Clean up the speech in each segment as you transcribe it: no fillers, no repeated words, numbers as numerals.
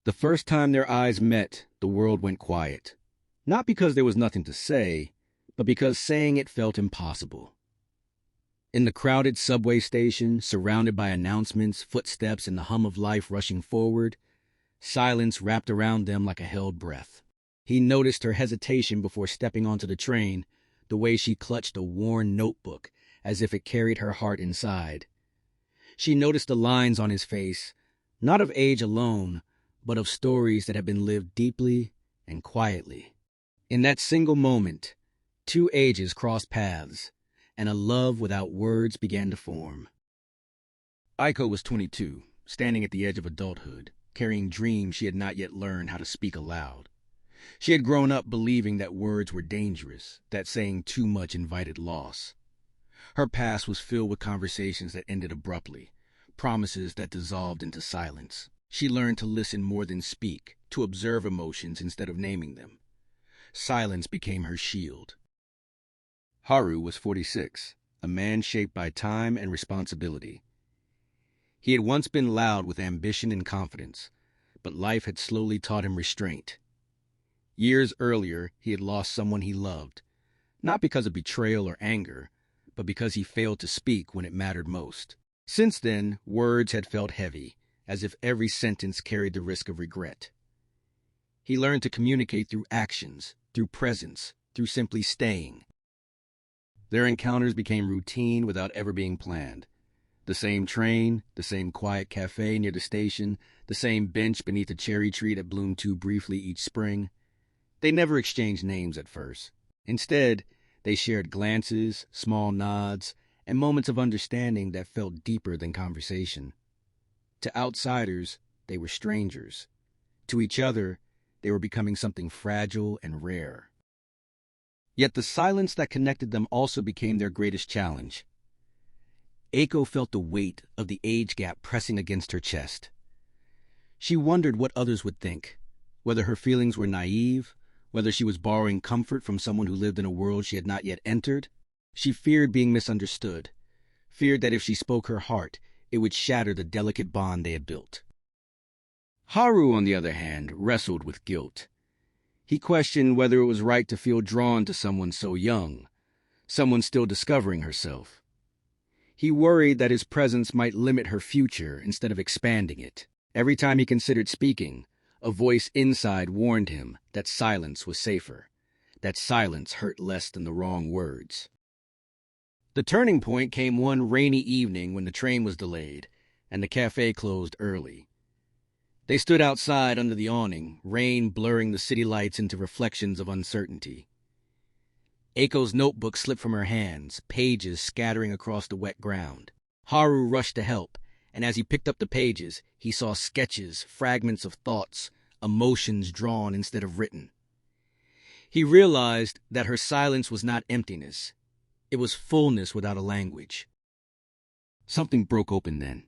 The first time their eyes met, the world went quiet. Not because there was nothing to say, but because saying it felt impossible. In the crowded subway station, surrounded by announcements, footsteps, and the hum of life rushing forward, silence wrapped around them like a held breath. He noticed her hesitation before stepping onto the train, the way she clutched a worn notebook as if it carried her heart inside. She noticed the lines on his face, not of age alone, but of stories that had been lived deeply and quietly. In that single moment, two ages crossed paths, and a love without words began to form. Aiko was 22, standing at the edge of adulthood, carrying dreams she had not yet learned how to speak aloud. She had grown up believing that words were dangerous, that saying too much invited loss. Her past was filled with conversations that ended abruptly, promises that dissolved into silence. She learned to listen more than speak, to observe emotions instead of naming them. Silence became her shield. Haru was 46, a man shaped by time and responsibility. He had once been loud with ambition and confidence, but life had slowly taught him restraint. Years earlier, he had lost someone he loved, not because of betrayal or anger, but because he failed to speak when it mattered most. Since then, words had felt heavy, as if every sentence carried the risk of regret. He learned to communicate through actions, through presence, through simply staying. Their encounters became routine without ever being planned. The same train, the same quiet cafe near the station, the same bench beneath a cherry tree that bloomed too briefly each spring. They never exchanged names at first. Instead, they shared glances, small nods, and moments of understanding that felt deeper than conversation. To outsiders, they were strangers. To each other, they were becoming something fragile and rare. Yet the silence that connected them also became their greatest challenge. Aiko felt the weight of the age gap pressing against her chest. She wondered what others would think, whether her feelings were naive, whether she was borrowing comfort from someone who lived in a world she had not yet entered. She feared being misunderstood, feared that if she spoke her heart, it would shatter the delicate bond they had built. Haru, on the other hand, wrestled with guilt. He questioned whether it was right to feel drawn to someone so young, someone still discovering herself. He worried that his presence might limit her future instead of expanding it. Every time he considered speaking, a voice inside warned him that silence was safer, that silence hurt less than the wrong words. The turning point came one rainy evening when the train was delayed and the cafe closed early. They stood outside under the awning, rain blurring the city lights into reflections of uncertainty. Aiko's notebook slipped from her hands, pages scattering across the wet ground. Haru rushed to help, and as he picked up the pages, he saw sketches, fragments of thoughts, emotions drawn instead of written. He realized that her silence was not emptiness. It was fullness without a language. Something broke open then.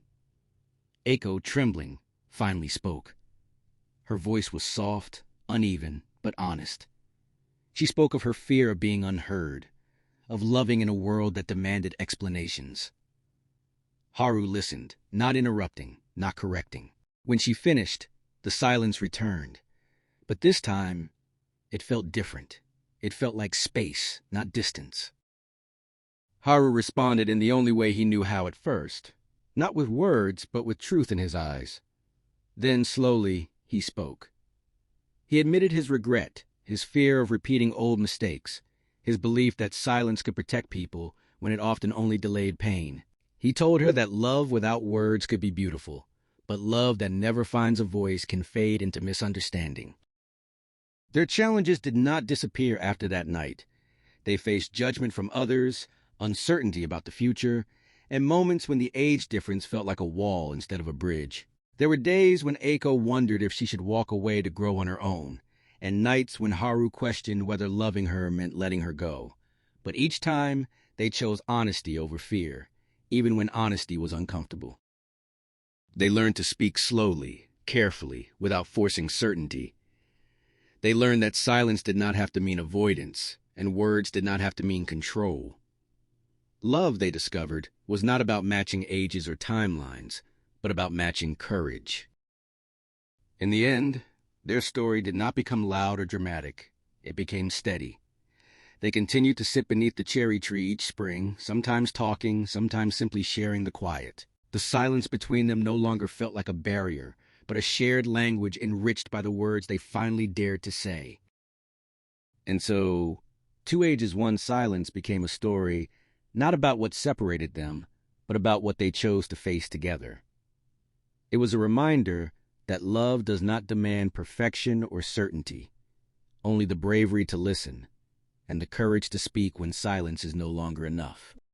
Aiko, trembling, finally spoke. Her voice was soft, uneven, but honest. She spoke of her fear of being unheard, of loving in a world that demanded explanations. Haru listened, not interrupting, not correcting. When she finished, the silence returned. But this time, it felt different. It felt like space, not distance. Haru responded in the only way he knew how at first, not with words, but with truth in his eyes. Then, slowly, he spoke. He admitted his regret, his fear of repeating old mistakes, his belief that silence could protect people when it often only delayed pain. He told her that love without words could be beautiful, but love that never finds a voice can fade into misunderstanding. Their challenges did not disappear after that night. They faced judgment from others, uncertainty about the future, and moments when the age difference felt like a wall instead of a bridge. There were days when Aiko wondered if she should walk away to grow on her own, and nights when Haru questioned whether loving her meant letting her go. But each time, they chose honesty over fear, even when honesty was uncomfortable. They learned to speak slowly, carefully, without forcing certainty. They learned that silence did not have to mean avoidance, and words did not have to mean control. Love, they discovered, was not about matching ages or timelines, but about matching courage. In the end, their story did not become loud or dramatic. It became steady. They continued to sit beneath the cherry tree each spring, sometimes talking, sometimes simply sharing the quiet. The silence between them no longer felt like a barrier, but a shared language enriched by the words they finally dared to say. And so, 2 Ages 1 Silence became a story not about what separated them, but about what they chose to face together. It was a reminder that love does not demand perfection or certainty, only the bravery to listen and the courage to speak when silence is no longer enough.